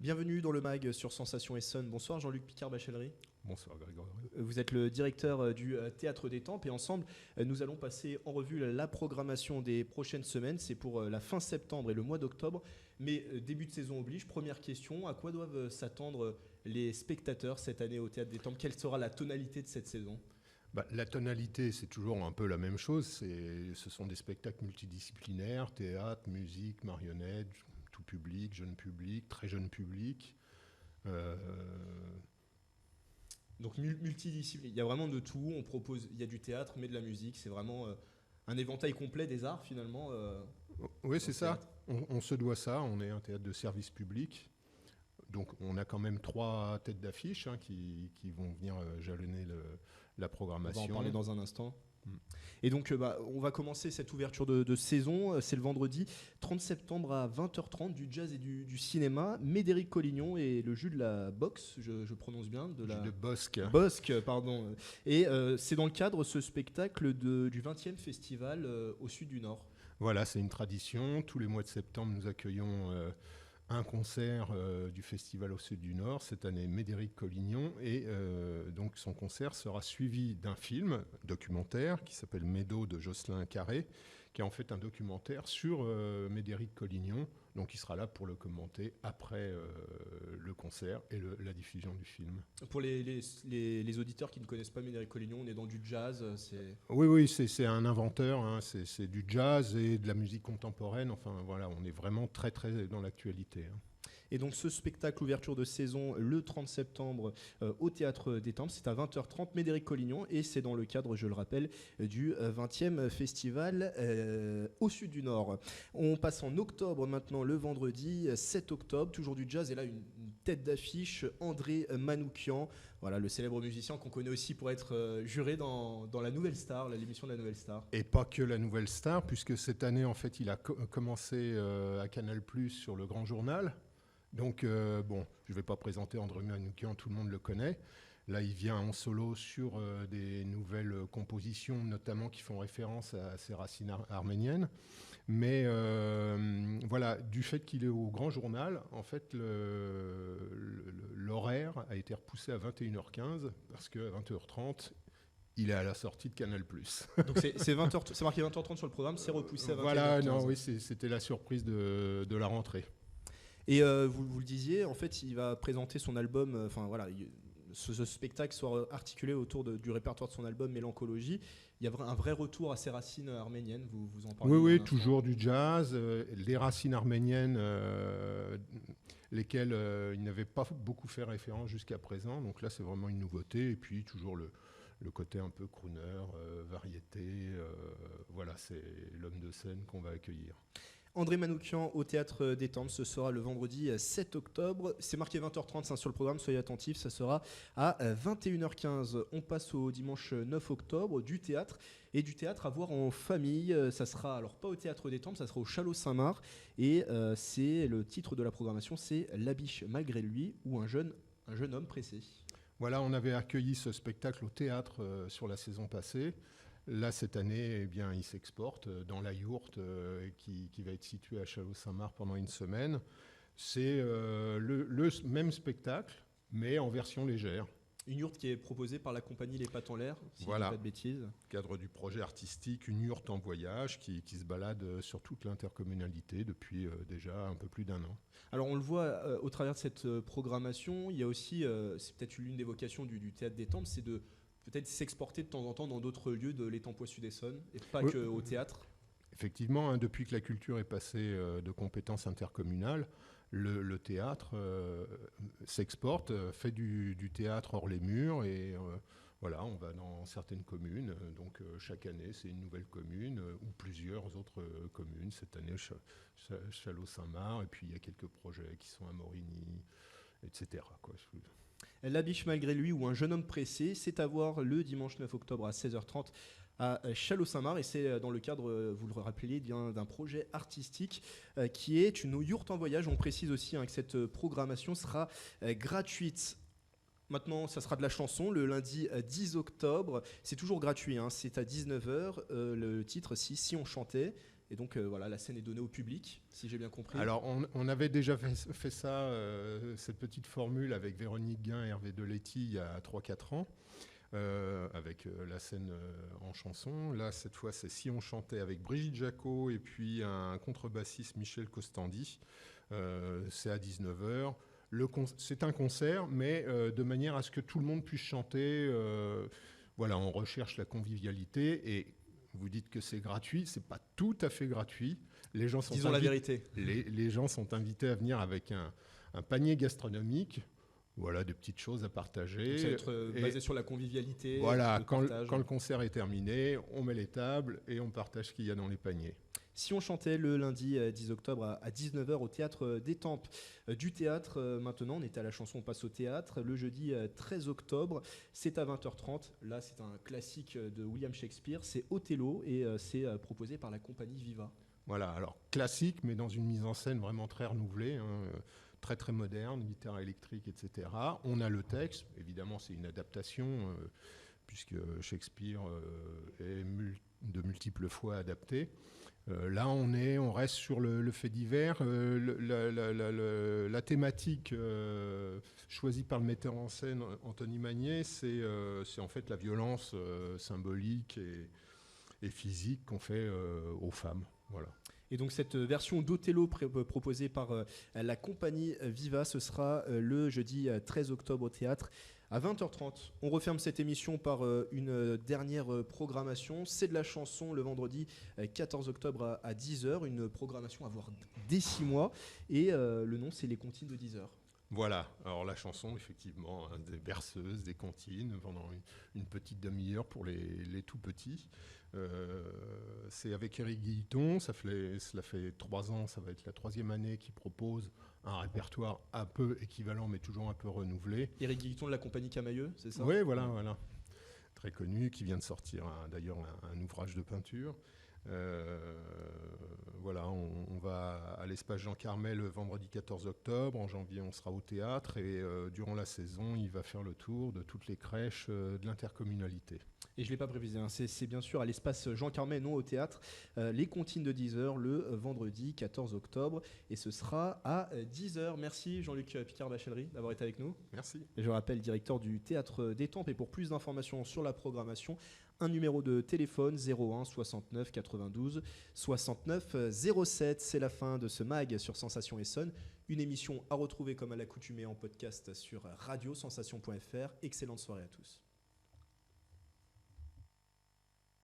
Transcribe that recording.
Bienvenue dans le MAG sur Sensation Essonne. Bonsoir Jean-Luc Picard-Bachellery. Bonsoir Grégory. Vous êtes le directeur du Théâtre des Tempes et ensemble, nous allons passer en revue la programmation des prochaines semaines. C'est pour la fin septembre et le mois d'octobre. Mais début de saison oblige, première question, à quoi doivent s'attendre les spectateurs cette année au Théâtre des Tempes? Quelle sera la tonalité de cette saison? La tonalité, c'est toujours un peu la même chose. Ce sont des spectacles multidisciplinaires, théâtre, musique, marionnette, tout public, jeune public, très jeune public. Donc multidisciplinaire, il y a vraiment de tout. On propose, il y a du théâtre, mais de la musique. C'est vraiment un éventail complet des arts finalement. Oui, c'est ça. On se doit ça. On est un théâtre de service public. Donc on a quand même 3 têtes d'affiche qui vont venir jalonner la programmation. On va en parler dans un instant. Et donc on va commencer cette ouverture de saison. C'est le vendredi 30 septembre à 20h30, du jazz et du cinéma. Médéric Collignon et le jus de la boxe, je prononce bien. Jus de Bosque. Bosque, pardon. Et c'est dans le cadre, ce spectacle, du 20e festival au sud du Nord. Voilà, c'est une tradition. Tous les mois de septembre, nous accueillons un concert du Festival au Sud du Nord, cette année Médéric Collignon, et donc son concert sera suivi d'un film documentaire qui s'appelle Médo de Jocelyn Carré, qui est en fait un documentaire sur Médéric Collignon, donc il sera là pour le commenter après le concert et la diffusion du film. Pour les auditeurs qui ne connaissent pas Médéric Collignon, on est dans du jazz. Oui, c'est un inventeur, hein, c'est du jazz et de la musique contemporaine, enfin voilà, on est vraiment très très dans l'actualité. Hein. Et donc ce spectacle ouverture de saison le 30 septembre au Théâtre des Tempes, c'est à 20h30, Médéric Collignon, et c'est dans le cadre, je le rappelle, du 20e festival au sud du Nord. On passe en octobre maintenant, le vendredi 7 octobre, toujours du jazz, et là une tête d'affiche, André Manoukian, voilà, le célèbre musicien qu'on connaît aussi pour être juré dans La Nouvelle Star, l'émission de La Nouvelle Star. Et pas que La Nouvelle Star, puisque cette année, en fait, il a commencé à Canal+ sur Le Grand Journal. Donc, bon, je ne vais pas présenter André Manoukian, tout le monde le connaît. Là, il vient en solo sur des nouvelles compositions, notamment qui font référence à ses racines arméniennes. Mais voilà, du fait qu'il est au Grand Journal, en fait, l'horaire a été repoussé à 21h15, parce qu'à 20h30, il est à la sortie de Canal+. Donc c'est marqué 20h30 sur le programme, c'est repoussé à 21h15. Voilà, non, oui, c'était la surprise de la rentrée. Et vous le disiez, en fait, il va présenter son album. Enfin voilà, ce spectacle sera articulé autour du répertoire de son album Mélancologie. Il y a un vrai retour à ses racines arméniennes. Vous en parlez. Oui, toujours du jazz, les racines arméniennes, lesquelles il n'avait pas beaucoup fait référence jusqu'à présent. Donc là, c'est vraiment une nouveauté. Et puis toujours le côté un peu crooner, variété. Voilà, c'est l'homme de scène qu'on va accueillir. André Manoukian au Théâtre des Tempes, ce sera le vendredi 7 octobre. C'est marqué 20h30 sur le programme, soyez attentifs, ça sera à 21h15. On passe au dimanche 9 octobre, du théâtre. Et du théâtre à voir en famille, ça sera alors pas au Théâtre des Tempes, ça sera au Châlot-Saint-Marc. Et c'est le titre de la programmation, c'est La biche malgré lui, ou un jeune homme pressé. Voilà, on avait accueilli ce spectacle au théâtre sur la saison passée. Là, cette année, eh bien, il s'exporte dans la yourte qui va être située à Châlot-Saint-Marc pendant une semaine. C'est le même spectacle, mais en version légère. Une yourte qui est proposée par la compagnie Les Pattes en l'air, si voilà. je ne dis pas de bêtises. Cadre du projet artistique, une yourte en voyage qui se balade sur toute l'intercommunalité depuis déjà un peu plus d'1 an. Alors on le voit au travers de cette programmation, il y a aussi, c'est peut-être l'une des vocations du Théâtre des Tempes, c'est de peut-être s'exporter de temps en temps dans d'autres lieux de l'Étang Poix-Sud-Essonne, et pas qu'au théâtre. Effectivement, hein, depuis que la culture est passée de compétences intercommunales, le théâtre s'exporte, fait du théâtre hors les murs, et voilà, on va dans certaines communes. Donc chaque année, c'est une nouvelle commune ou plusieurs autres communes. Cette année, Châlot-Saint-Marc, et puis il y a quelques projets qui sont à Morigny, etc. quoi. La biche malgré lui, ou un jeune homme pressé, c'est à voir le dimanche 9 octobre à 16h30 à Châlot-Saint-Marc, et c'est dans le cadre, vous le rappelez, d'un projet artistique qui est une yourte en voyage. On précise aussi que cette programmation sera gratuite. Maintenant, ça sera de la chanson le lundi 10 octobre. C'est toujours gratuit, hein, c'est à 19h. Le titre, si on chantait. Et donc voilà, la scène est donnée au public, si j'ai bien compris. Alors, on avait déjà fait ça, cette petite formule avec Véronique Guin et Hervé Deletti il y a 3-4 ans, avec la scène en chanson. Là, cette fois, c'est Si on chantait avec Brigitte Jacot et puis un contrebassiste, Michel Costandi. C'est à 19h. C'est un concert, mais de manière à ce que tout le monde puisse chanter. Voilà, on recherche la convivialité et vous dites que c'est gratuit, c'est pas tout à fait gratuit. Les gens sont Disons la vérité. Les gens sont invités à venir avec un panier gastronomique, voilà, des petites choses à partager. Donc ça va être basé sur la convivialité. Voilà, quand le concert est terminé, on met les tables et on partage ce qu'il y a dans les paniers. Si on chantait le lundi 10 octobre à 19h au Théâtre d'Étampes. Du théâtre, maintenant, on était à la chanson, on passe au théâtre. Le jeudi 13 octobre, c'est à 20h30. Là, c'est un classique de William Shakespeare, c'est Othello et c'est proposé par la compagnie Viva. Voilà, alors classique, mais dans une mise en scène vraiment très renouvelée, très très moderne, guitare électrique, etc. On a le texte, évidemment c'est une adaptation, puisque Shakespeare est de multiples fois adapté. Là, on reste sur le fait divers. La thématique choisie par le metteur en scène, Anthony Magnier, c'est en fait la violence symbolique et physique qu'on fait aux femmes. Voilà. Et donc cette version d'Othello proposée par la compagnie Viva, ce sera le jeudi 13 octobre au théâtre à 20h30. On referme cette émission par une dernière programmation. C'est de la chanson le vendredi 14 octobre à 10h, une programmation à voir dès 6 mois. Et le nom, c'est Les Comptines de 10h. Voilà, alors la chanson, effectivement, des berceuses, des comptines, pendant une petite demi-heure pour les tout petits. C'est avec Éric Guilliton, cela fait 3 ans, ça va être la 3e année qu'il propose un répertoire un peu équivalent, mais toujours un peu renouvelé. Éric Guilliton de la compagnie Camailleux, c'est ça ? Oui, voilà. Très connu, qui vient de sortir d'ailleurs un ouvrage de peinture. Voilà, on va à l'espace Jean Carmet le vendredi 14 octobre. En janvier, on sera au théâtre et durant la saison, il va faire le tour de toutes les crèches de l'intercommunalité. Et je ne l'ai pas précisé, hein. C'est bien sûr à l'espace Jean Carmet, non au théâtre, les comptines de 10h le vendredi 14 octobre. Et ce sera à 10h. Merci Jean-Luc Picard-Bachellery d'avoir été avec nous. Merci. Et je rappelle, directeur du Théâtre d'Étampes. Et pour plus d'informations sur la programmation, un numéro de téléphone 01 69 92 69 07. C'est la fin de ce mag sur Sensation Essonne. Une émission à retrouver comme à l'accoutumée en podcast sur radiosensation.fr. Excellente soirée à tous.